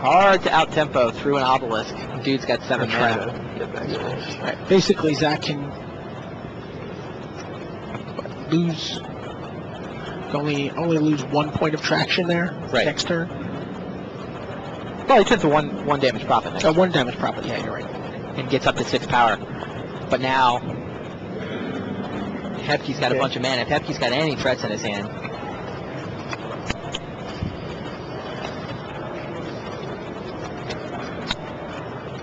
Hard to out-tempo through an obelisk. Dude's got 7 mana. Right. Basically, Zach can lose, only lose 1 point of traction there next turn. Well, he turns to one damage profit next. 1 damage profit, yeah, you're right. And gets up to 6 power. But now, Hepke's got a bunch of mana. If Hepke's got any threats in his hand.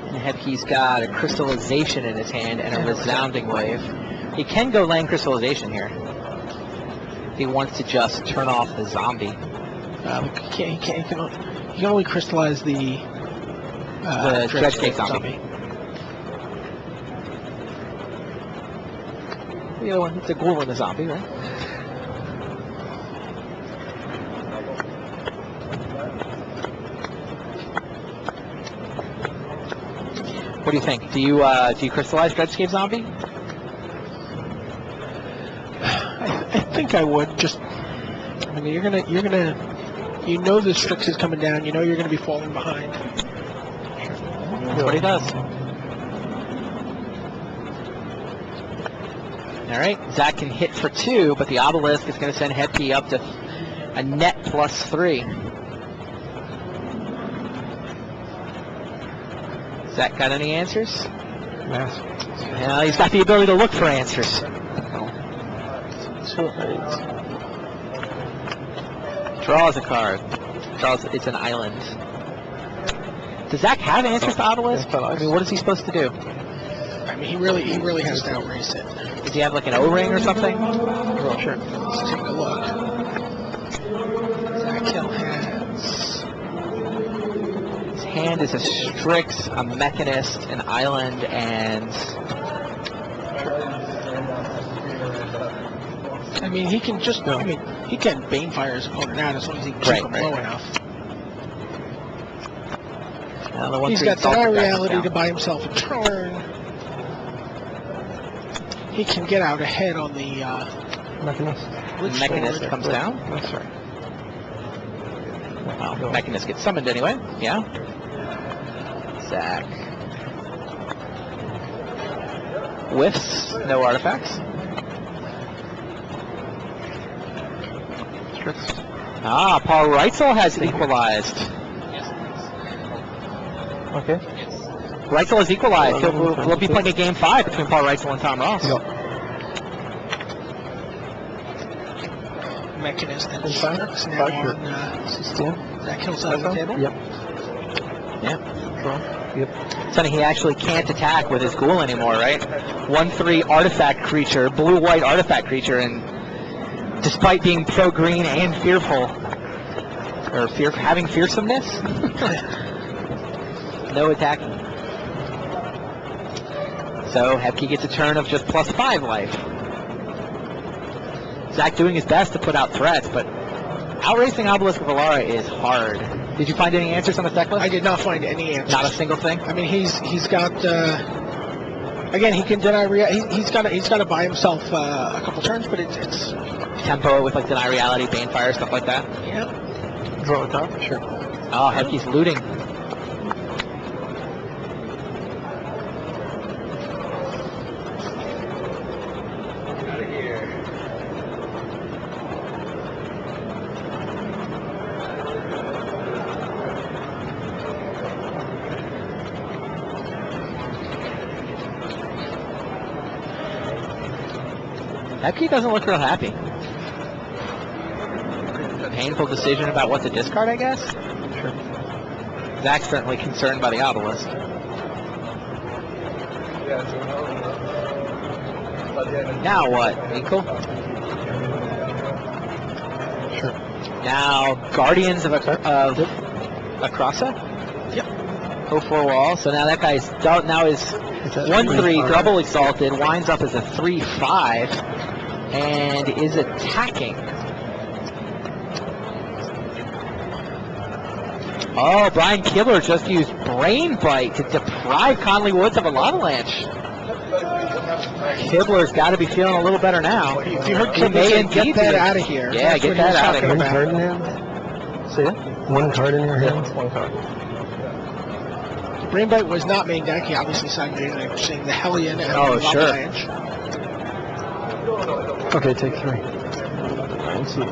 And Hepke's got a Crystallization in his hand and a Resounding Wave. He can go land Crystallization here. If he wants to just turn off the zombie. He can only crystallize the Dredgecake zombie. The other one, it's a ghoul and a zombie, right? What do you think? Do you crystallize Dredgecake zombie? I think I would. Just, I mean, you're gonna, you know the Strix is coming down. You know you're gonna be falling behind. That's what he does. All right, Zach can hit for 2, but the obelisk is going to send Hepke up to a net +3. Zach got any answers? Yes. Well, he's got the ability to look for answers. Draws a card. It's an island. Does Zach have answers to obelisk? I mean, what is he supposed to do? I mean, he really has to outrace it. Does he have like an O-ring or something? Sure. Let's take a look. Zach Hill has... His hand is a Strix, a Mechanist, an island, and... I mean, he can just... I mean, he can Banefire his opponent out as long as he keeps him low enough. He's got Deny Reality to buy himself a turn. He can get out ahead on the Mechanist. Mechanist comes down. That's right. Well, Mechanist gets summoned anyway. Yeah. Zach. Whiffs. No artifacts. Ah, Paul Reitzel has equalized. Okay. Reitzel is equalized. We'll be playing a game 5 between Paul Reitzel and Tom Ross. Yep. Mechanist and Strix now on 16. Zach Hill's out of the table. Yep. Yeah. Yep. Sonny, he actually can't attack with his ghoul anymore, right? 1/3 artifact creature, blue-white artifact creature, and despite being pro-green and fearful, or having fearsomeness, no attacking. So Hepke gets a turn of just +5 life. Zach doing his best to put out threats, but outracing Obelisk of Alara is hard. Did you find any answers on the deck list? I did not find any answers. Not a single thing? I mean, he's got again, he can deny he's got to buy himself a couple turns, but it's tempo with like Deny Reality, Banefire, stuff like that. Yeah. Draw a card? Sure. Oh, Hepke's looting. Hepke doesn't look real happy. Painful decision about what to discard, I guess? Sure. Zach's certainly concerned by the obelisk. Now what, Minkle? Sure. Now Guardians of Akrasa? Yep. 0-4 wall. So now that guy's now is 1/3 double exalted, winds up as a 3/5, and is attacking. Oh, Brian Kibler just used Brain Bite to deprive Conley Woods of a Lavalanche. Kibler's got to be feeling a little better now. If you heard Kibler say, get that out of here. Yeah, get that out of here. See it? One card in your hand? One card. Brain Bite was not main deck. He obviously signed it. I'm seeing the Hellion and Oh, the sure. Avalanche. Okay, take 3. Let's see.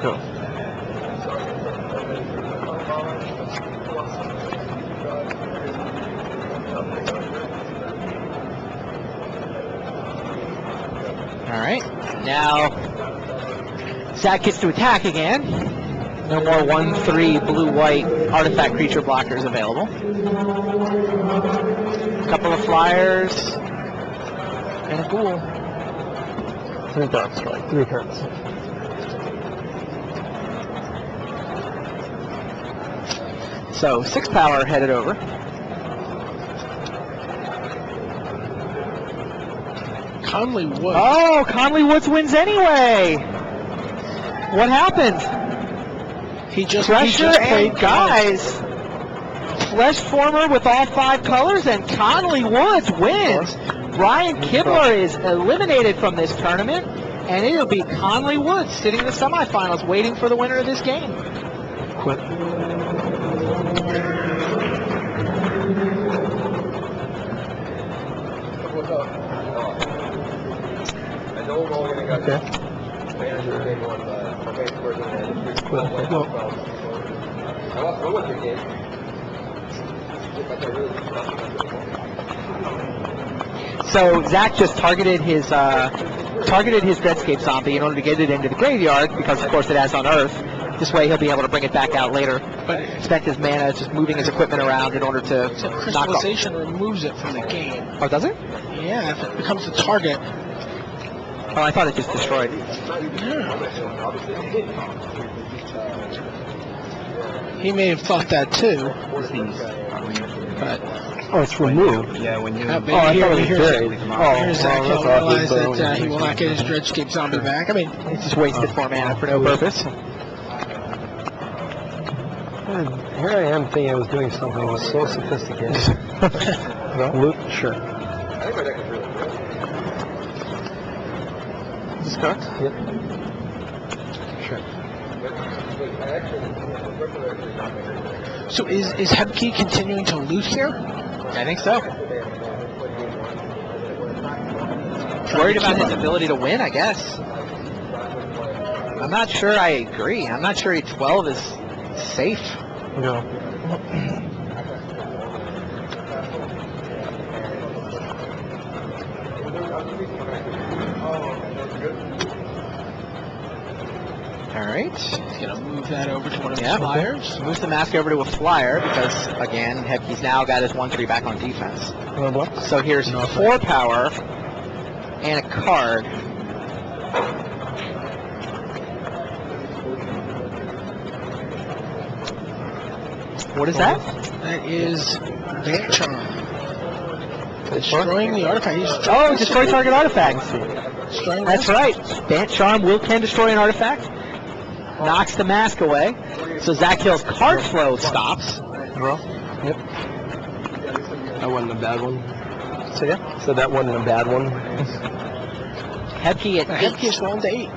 Go. All right. Now, Zach gets to attack again. No more 1/3 blue-white artifact creature blockers available. A couple of flyers and a ghoul. 3 dark strike. 3 cards. So 6 power headed over. Conley Wood. Oh, Conley Woods wins anyway. What happened? He just Pressure played and guys. Flesh Former with all 5 colors, and Conley Woods wins. Brian Kibler is eliminated from this tournament, and it'll be Conley Woods sitting in the semifinals waiting for the winner of this game. Quit. Okay. So Zach just targeted his Dreadscape zombie in order to get it into the graveyard because, of course, it has unearth. This way he'll be able to bring it back out later. But spent his mana just moving his equipment around in order to So knock off. crystallization removes it from the game. Oh, does it? Yeah, if it becomes the target. Oh, I thought it just destroyed. Yeah. He may have thought that too. But Oh, it's removed. Yeah, when you. I I thought it was here's buried. Here's Zach. well, He'll that's realize awfully that he bone. will not get his Dreadscape zombie back. I mean, He just wasted 4 mana for no purpose. Here I am thinking I was doing something that was so sophisticated. Loot? Sure. Discard? Yep. Sure. so is Hebke continuing to loot here? I think so. Worried about his ability to win, I guess. I'm not sure I agree. I'm not sure 12 is safe. No. All right. He's gonna move that over to one of Yeah. his flyers. Moves the mask over to a flyer because, again, Hebke's now got his 1/3 back on defense. So here's 4 power and a card. What is that? That is Vant Charm. Destroying the artifact. He's Oh, destroy target artifact. destroying That's right. Bant Charm can destroy an artifact. Knocks the mask away. So Zach Hill's card flow stops. Draw? Yep. That wasn't a bad one. So yeah? So that wasn't a bad one. Hebke at Hebke 8. is rolling to 8.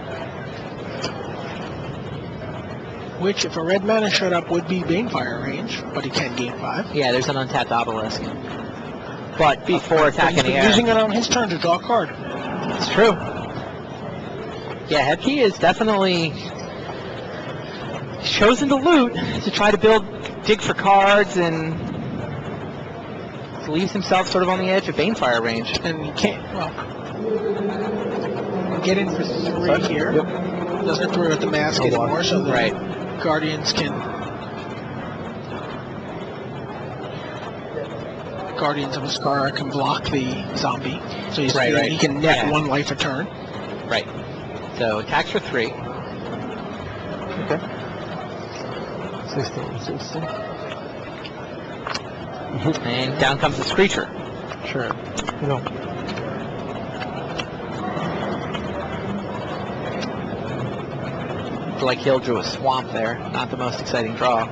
Which, if a red mana showed up, would be Banefire range, but he can gain 5. Yeah, there's an untapped obelisk. But before attacking the He's air. using it on his turn to draw a card. It's true. Yeah, Hebke is definitely chosen to loot to try to dig for cards and leaves himself sort of on the edge of Banefire range. And he can't, well, get in for 3 here. Yep. Doesn't have to worry about the mask Oh, wow. anymore, so the Right. Guardians of Ascara can block the zombie. So he's, Right, right. he can net Yeah. 1 life a turn. Right. So attacks for 3. Okay. 16. And down comes the Screecher. Sure. No. Like Hill drew a swamp there. Not the most exciting draw.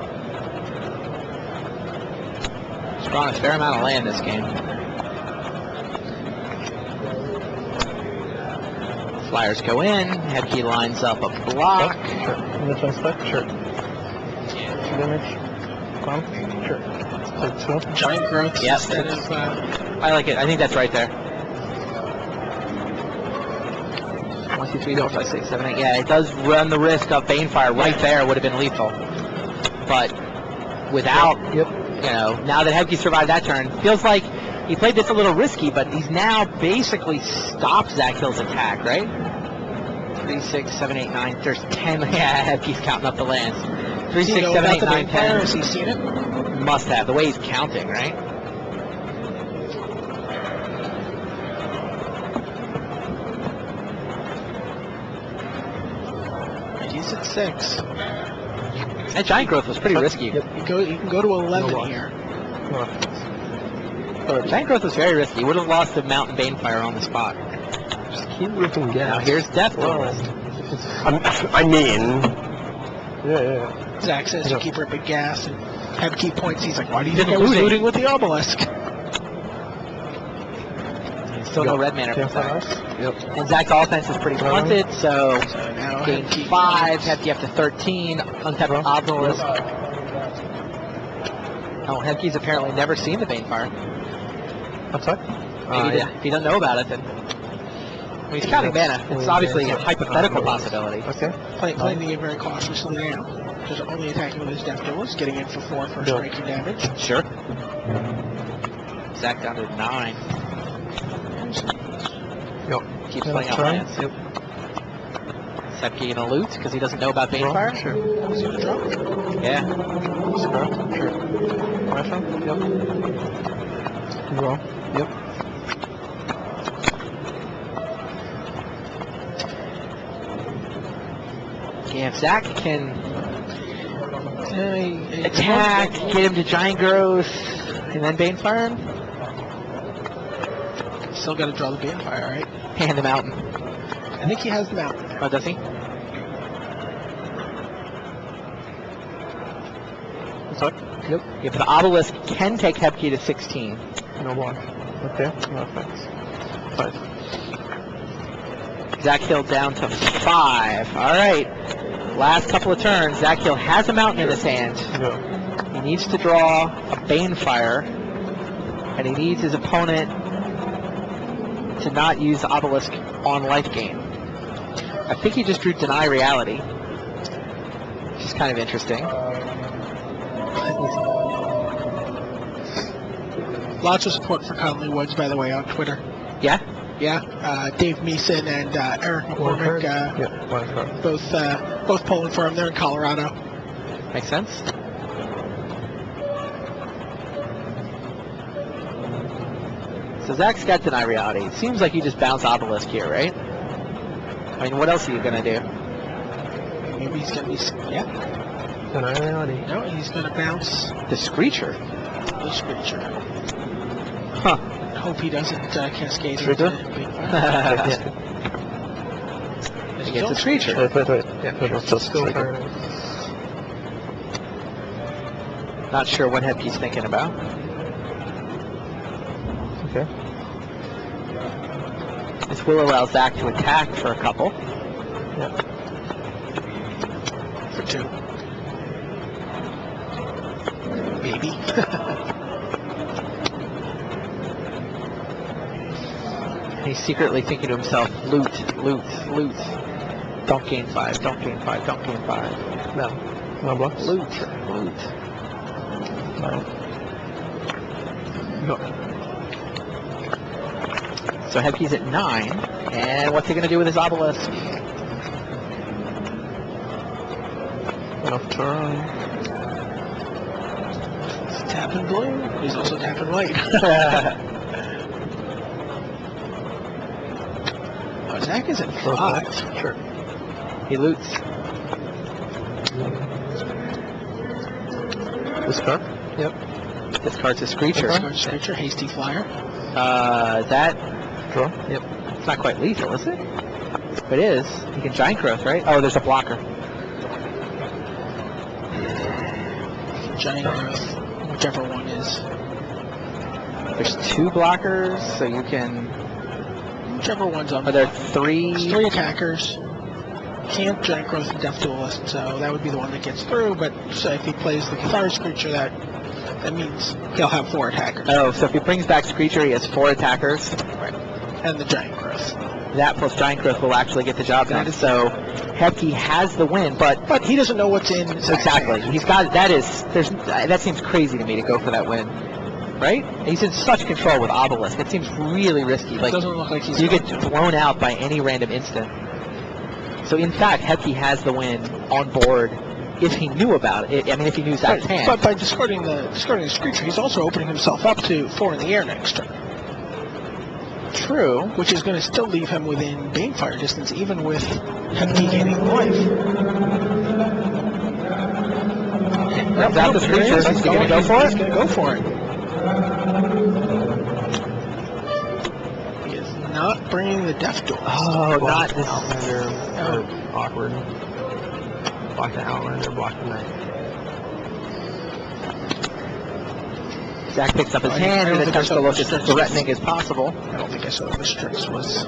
He's drawn a fair amount of land this game. Flyers go in. Hebke lines up a block. Sure. And this one's stuck? Sure. Damage. Bomb? Sure. Take 2. Giant growth Yep. instead of... I like it. I think that's right there. 1, 2, 3, 4, 5, 6, 7, 8. Yeah, it does run the risk of Banefire right there. Would have been lethal. But without, Yep. you know, now that Hebke survived that turn, feels like he played this a little risky, but he's now basically stopped Zach Hill's attack, right? 3, 6, 7, 8, 9. There's 10. Yeah, Hebke's counting up the lands. 3, 6, 7, 8, 9, 10. Has he seen it? Must have. The way he's counting, right? And he's at 6. That giant growth was pretty risky. You can go to 11 No here. Giant growth was very risky. Would have lost the Mountain Banefire on the spot. Just keep ripping gas. Now here's Decklists. I mean... Yeah. Zach says you keep ripping gas, and Hebke points. He's like, why do you He's think I was looting. looting with the obelisk? Still no red mana for Zach. Zach. Yep. And Zach's offense is pretty blunted, so Now gain Hebke 5, Hebke up to 13, untap obelisk. Oh, Hebke's apparently never seen the Banefire. What's that? Maybe if he doesn't know about it, then... I mean, he's counting mana. It's obviously a hypothetical possibility. Okay. playing the game very cautiously now. Just only attacking with his Death Duelist, getting in for 4 for striking damage. Sure. Zach down to 9. Yep. Keeps playing out lands. Yep. Is Hebke gonna loot because he doesn't know about Banefire? Sure. He's going to draw. Yeah. Sure. Flash on? Yep. Draw. Yep. Yeah, if Zach can attack, get him to giant growth, and then Banefire him, Still got to draw the Banefire, right? and the mountain. I think he has the mountain. Oh, does he? What's that? Yep. Yeah, but the obelisk can take Hebke to 16. No block. Okay. No effects. 5. Zach Hill down to 5. All right. Last couple of turns. Zach Hill has a mountain in his hand. Go. He needs to draw a Banefire, and he needs his opponent to not use the obelisk on life gain. I think he just drew Deny Reality, which is kind of interesting. Lots of support for Conley Woods, by the way, on Twitter. Yeah? Yeah, Dave Meeson and Eric McCormick, Yeah. both polling for him. They're in Colorado. Makes sense. So Zach's got Deny Reality. It seems like you just bounce obelisk here, right? I mean, what else are you going to do? Maybe he's going to be... Yeah. Deny reality. No, he's going to bounce The Screecher. the Screecher. Huh. Hope he doesn't cascade Screecher? into Banefire. He gets a Screecher. Wait. Yeah, just trigger. Not sure what Hebke's thinking about. Okay. This will allow Zach to attack for a couple. Yeah. For 2. Maybe. He's secretly thinking to himself, loot. Don't gain 5, don't gain 5, don't gain 5. No. No blocks. Loot. No. Go. So Hebke's at 9, and what's he going to do with his obelisk? Enough turn. He's tapping blue. He's also tapping white. Oh, Zach is at 5. Sure. He loots. This card? Yep. Discards a Screecher. Screecher, hasty flyer. That, Draw? yep, it's not quite lethal, is it? It is. He can giant growth, right? Oh, there's a blocker. Giant growth, whichever one is. There's 2 blockers, so you can whichever one's on Are the there line. three? There's 3 attackers. Can't Giant Growth and Death Duelist, so that would be the one that gets through. But so if he plays the Catharsis creature, that means he'll have 4 attackers. Oh, so if he brings back Screecher, he has 4 attackers. Right. And the Giant Growth. That plus Giant Growth will actually get the job done. So Hebke has the win, but he doesn't know what's in. exactly. He's got that seems crazy to me to go for that win. Right? He's in such control with Obelisk. It seems really risky. It doesn't look like he's. You get blown out by any random instant. So in fact, Hebke has the win on board if he knew about it. I mean, if he knew Zach's hand. But by discarding the creature, he's also opening himself up to 4 in the air next turn. True. Which is going to still leave him within Banefire distance, even with Hebke gaining life. Grab the creatures. He's going to go for it. He's going to go for it. He is not bringing the Death Duelist. Oh, not this. Awkward. Block the Outlander, block the Knight. Zach picks up his hand and attempts to look as threatening as possible. I don't think I saw the Strix was.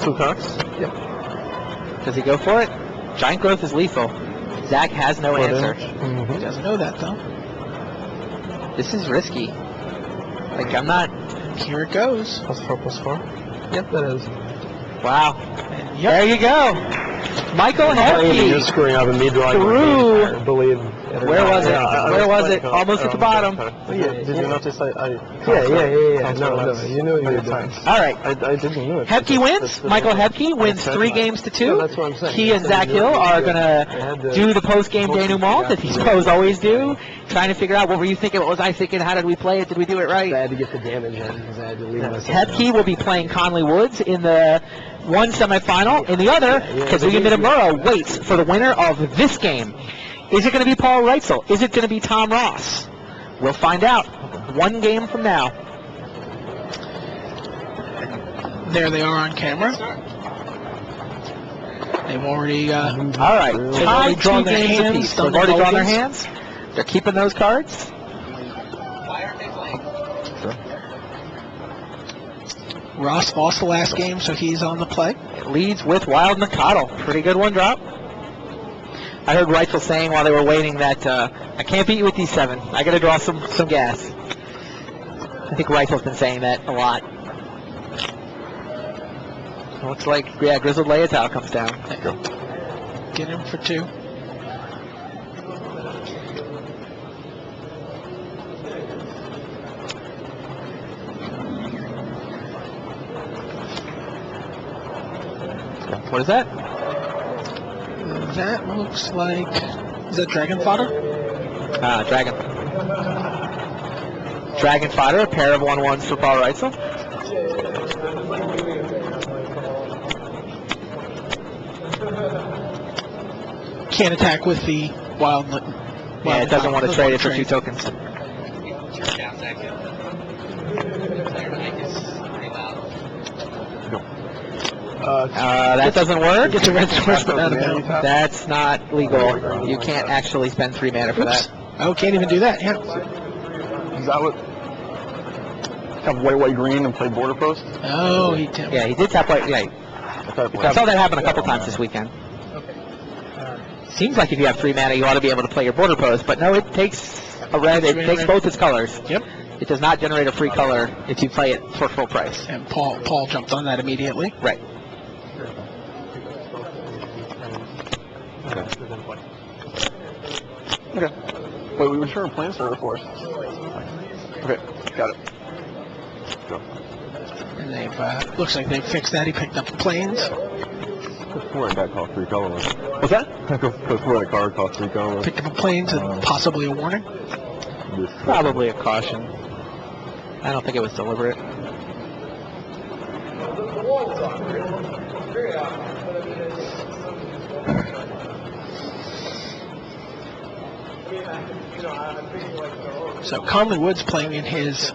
2 cards? Yep. Does he go for it? Giant Growth is lethal. Zach has no answer. Mm-hmm. He doesn't know that, though. This is risky. Like, I'm not... Here it goes. +4/+4? Yep, that is. Wow. Yep. There you go. Michael You're Hebke screwing up and me drawing. through. I believe. Where was it? Where was it? Almost at the bottom. Did you notice Yeah. No, you knew you were doing. All right. I didn't know it. Hebke wins. Michael Hebke wins 3 games to 2. Yeah, that's what I'm saying. He and Zach Hill are going to do the post-game denouement that these pros always do, trying to figure out what were you thinking, what was I thinking, how did we play it, did we do it right? I had to get the damage in because I had to leave myself. Hebke will be playing Conley Woods in the one semifinal. In the other, Kazuya Mitamura waits for the winner of this game. Is it going to be Paul Reitzel? Is it going to be Tom Ross? We'll find out 1 game from now. There they are on camera. They've already. All right, tied 2 games apiece. They've already drawn their hands. They're keeping those cards. Ross lost the last game, so he's on the play. It leads with Wild Mikado. Pretty good 1-drop. I heard Reitzel saying while they were waiting that I can't beat you with these 7. I got to draw some gas. I think Reitzel's been saying that a lot. Looks like, Grizzled Leotard comes down. Get him for 2. What is that? That looks like. Is that Dragon Fodder? Dragon. Dragon Fodder, a pair of 1/1s for Paul Reitzel. Can't attack with the Wild. Yeah, it doesn't want to trade it for 2 tokens. That doesn't work. Get the red source, but out of bounds. That's not legal. You can't actually spend 3 mana for that. Oh, can't even do that. Yeah. Is that what? Have white, green, and play border post? Oh, he did. Yeah, he did tap white. Yeah, I saw that happen a couple times this weekend. Seems like if you have 3 mana, you ought to be able to play your border post, but no, it takes a red. It takes both its colors. Yep. It does not generate a free color if you play it for full price. And Paul jumped on that immediately. Right. Okay. Wait, we were sure plans for Force. Okay, got it. Go. And they've looks like they've fixed that. He picked up the planes. Before that cost 3 colors. What's that? Before that card cost 3 colors. Picked up a planes and possibly a warning. Probably a caution. I don't think it was deliberate. So Conley Woods playing in his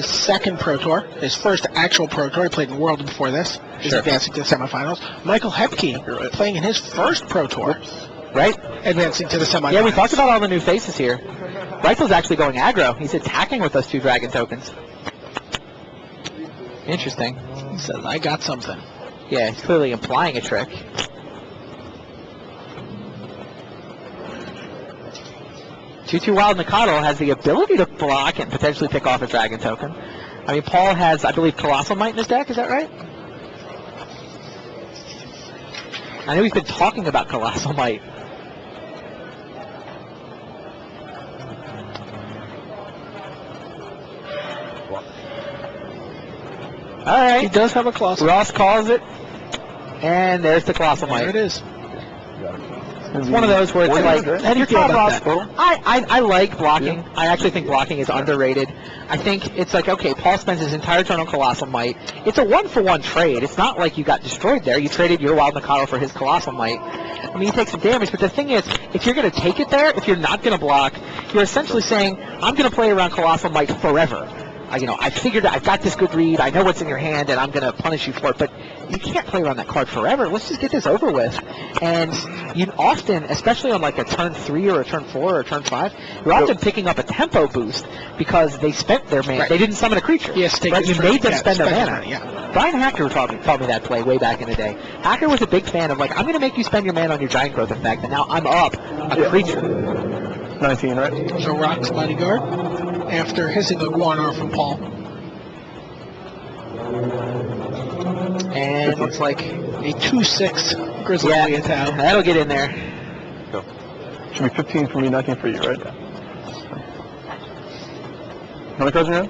second Pro Tour, his first actual Pro Tour. He played in World before this. He's advancing to the semifinals. Michael Hebke playing in his first Pro Tour. Right? Advancing to the semifinals. Yeah, we talked about all the new faces here. Reitzel's actually going aggro. He's attacking with those 2 dragon tokens. Interesting. He says, I got something. Yeah, he's clearly implying a trick. Two Wild Mikado has the ability to block and potentially pick off a dragon token. I mean, Paul has, I believe, Colossal Might in his deck. Is that right? I know he's been talking about Colossal Might. All right. He does have a Colossal. Ross calls it. And there's the Colossal Might. There it is. It's one of those where it's like, How do you feel about that? I like blocking. Yeah. I actually think blocking is underrated. I think it's like, okay, Paul spends his entire turn on Colossal Might. It's a 1-for-1 trade. It's not like you got destroyed there. You traded your Wild Mikado for his Colossal Might. I mean, you take some damage, but the thing is, if you're going to take it there, if you're not going to block, you're essentially saying, I'm going to play around Colossal Might forever. I figured I've got this good read, I know what's in your hand, and I'm going to punish you for it, but you can't play around that card forever. Let's just get this over with. And you often, especially on like a turn 3 or a turn 4 or a turn 5, you're often picking up a tempo boost because they spent their mana. Right. They didn't summon a creature. Yes, right? You made them spend their mana. Yeah. Brian Hacker taught me that play way back in the day. Hacker was a big fan of like, I'm going to make you spend your mana on your giant growth effect, and now I'm up a creature. 19, right? So Rock's Bodyguard after hissing a Guanar from Paul. And it looks like a 2/6 Grizzly Leotao. That'll get in there. Go. Should be 15 for me, 19 for you, right? How many cards do you have?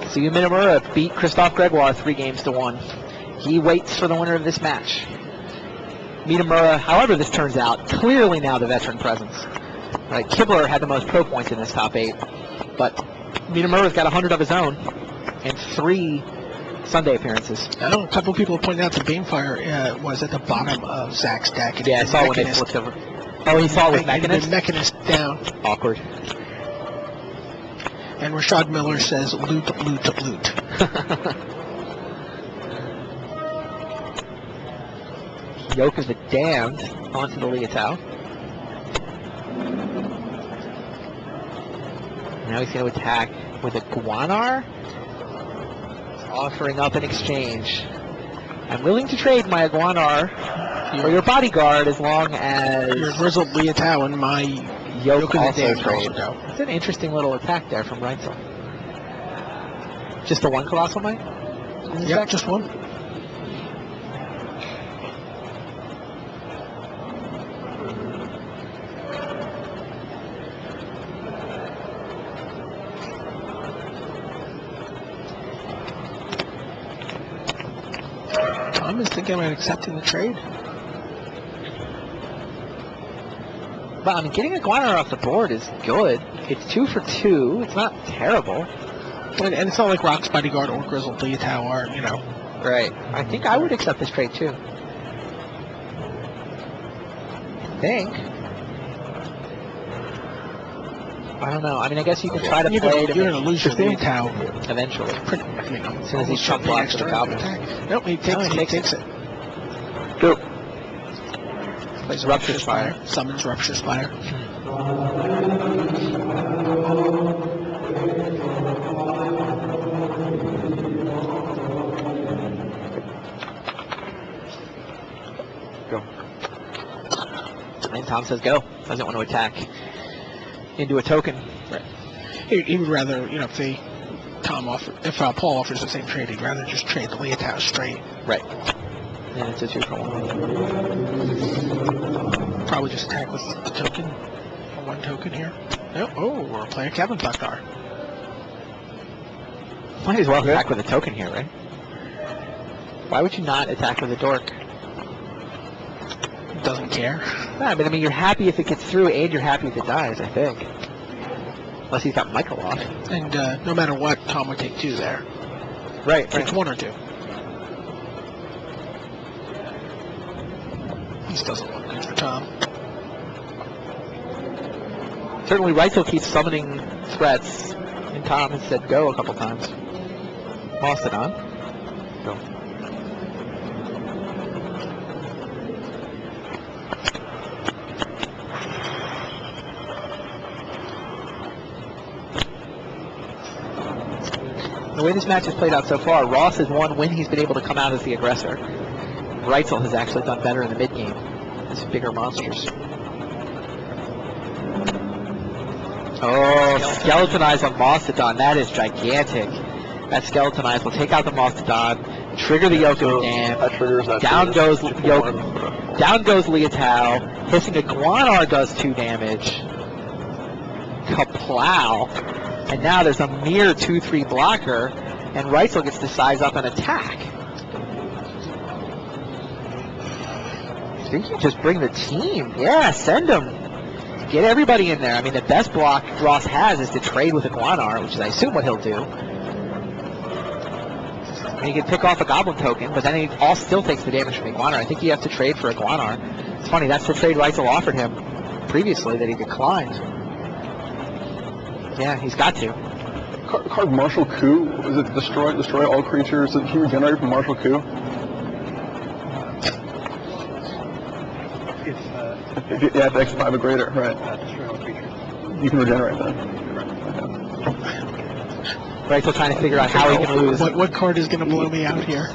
So Minamura beat Christophe Gregoire 3-1. He waits for the winner of this match. Minamura, however this turns out, clearly now the veteran presence. Right, Kibler had the most pro points in this top 8, but Minamura's got 100 of his own and 3 Sunday appearances. I know a couple people pointed out the Banefire was at the bottom of Zach's deck. Yeah, I saw when they flipped over. Oh, he saw it with Mechanist? The Mechanist down. Awkward. And Rashad Miller says, loot, loot, loot. Yoke of the Damned onto the Leotao. Now he's going to attack with a Guanar. Offering up an exchange. I'm willing to trade my Guanar for your Bodyguard as long as... Your Grizzled Leotao and my Yoke also trade. It's an interesting little attack there from Reitzel. Just the one Colossal Might? Yeah, just one. Tom is thinking about accepting the trade. But I mean, getting a Guanar off the board is good. It's 2 for 2. It's not terrible. And it's not like Rock's Bodyguard or Grizzled Leotao are, you know. Right. I think I would accept this trade too. I think. I don't know. I mean, I guess you can try to play. You're going to lose your Leotao eventually. As soon as he chump blocks the Goblin. Nope, he takes it. Go. Plays Rupture Spire. Summons Rupture Spire. Go. And Tom says go. Doesn't want to attack into a token. Right. He would rather, you know, if Paul offers the same trade, he'd rather just trade the Leotao straight. Right. And it's a 2 for 1. Probably just attack with the token. One token here. Oh, we're playing Kevin Bucknar. Might as well attack with a token here, right? Why would you not attack with a dork? Doesn't care. Yeah, but I mean, you're happy if it gets through, and you're happy if it dies, I think. Unless he's got Michael off. And no matter what, Tom would take 2 there. Right. Takes 1 or 2. This doesn't look good for Tom. Certainly, Reitzel keeps summoning threats, and Tom has said go a couple times. Mastodon. Go. The way this match has played out so far, Ross has won when he's been able to come out as the aggressor. Reitzel has actually done better in the mid-game. These bigger monsters. Oh, Skeleton Eyes on Mastodon. That is gigantic. That Skeleton Eyes will take out the Mastodon, trigger the Yoke of the Dam. That triggers that. Down goes Leotao. Hissing Iguanar does 2 damage. Kaplow. And now there's a mere 2-3 blocker, and Reitzel gets to size up and attack. I think you just bring the team. Yeah, send them. Get everybody in there. I mean, the best block Ross has is to trade with Iguanar, which is, I assume, what he'll do. And he can pick off a Goblin token, but then he still takes the damage from Iguanar. I think you have to trade for Iguanar. It's funny, that's the trade Reitzel offered him previously that he declined. Yeah, he's got to. Card Martial Coup, is it destroy all creatures that can regenerate from Martial Coup? If you have X5 or greater, right. Destroy all creatures. You can regenerate then. Reitzel trying to figure out how he can lose. What card is going to blow me out here?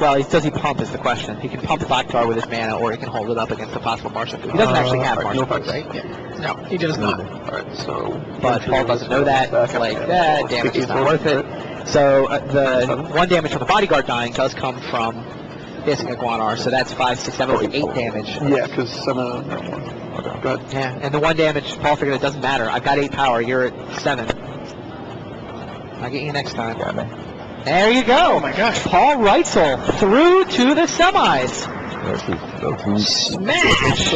Well, does he pump is the question. He can pump Blacktar with his mana, or he can hold it up against a possible Martial Coup. He doesn't actually have Martial Coup, right? Yeah. No, he does not. Alright, so... But Paul doesn't know that. It's like, damage is not worth it. So the 1 damage from the Bodyguard dying does come from Hissing Iguanar, so that's 5, 6, 7, 8 damage. Yeah, because 7... Okay, go ahead. Yeah, and the 1 damage, Paul figured it doesn't matter. I've got 8 power, you're at 7. I'll get you next time. Yeah, man. There you go. Oh my gosh. Paul Reitzel through to the semis. Smash!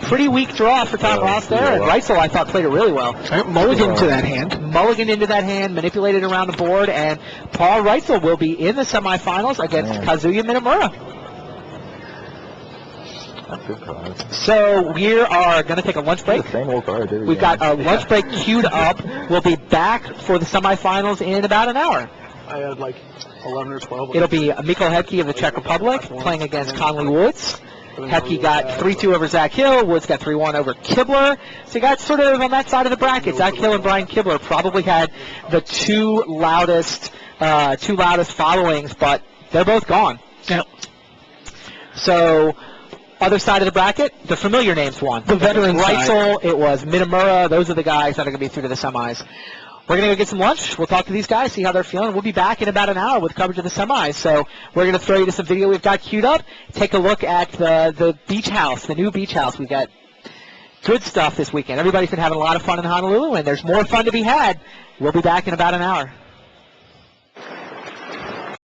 Pretty weak draw for Tom Ross there. And Reitzel, I thought, played it really well. Mulligan to that hand. Mulligan into that hand, manipulated around the board, and Paul Reitzel will be in the semifinals against Kazuya Minamura. So we are going to take a lunch break. We've got a lunch break queued up. We'll be back for the semifinals in about an hour. I had like 11 or 12. It'll be Mikko Hebke of the Czech Republic playing against Conley Woods. Hebke got 3-2 over Zach Hill. Woods got 3-1 over Kibler. So you got sort of on that side of the bracket. Zach Hill and Brian Kibler probably had the two loudest followings, but they're both gone. Yep. So other side of the bracket, the familiar names won. The veteran Reitzel, it was Minamura. Those are the guys that are going to be through to the semis. We're going to go get some lunch. We'll talk to these guys, see how they're feeling. We'll be back in about an hour with coverage of the semis. So we're going to throw you to some video we've got queued up. Take a look at the beach house, the new beach house. We've got good stuff this weekend. Everybody's been having a lot of fun in Honolulu, and there's more fun to be had. We'll be back in about an hour.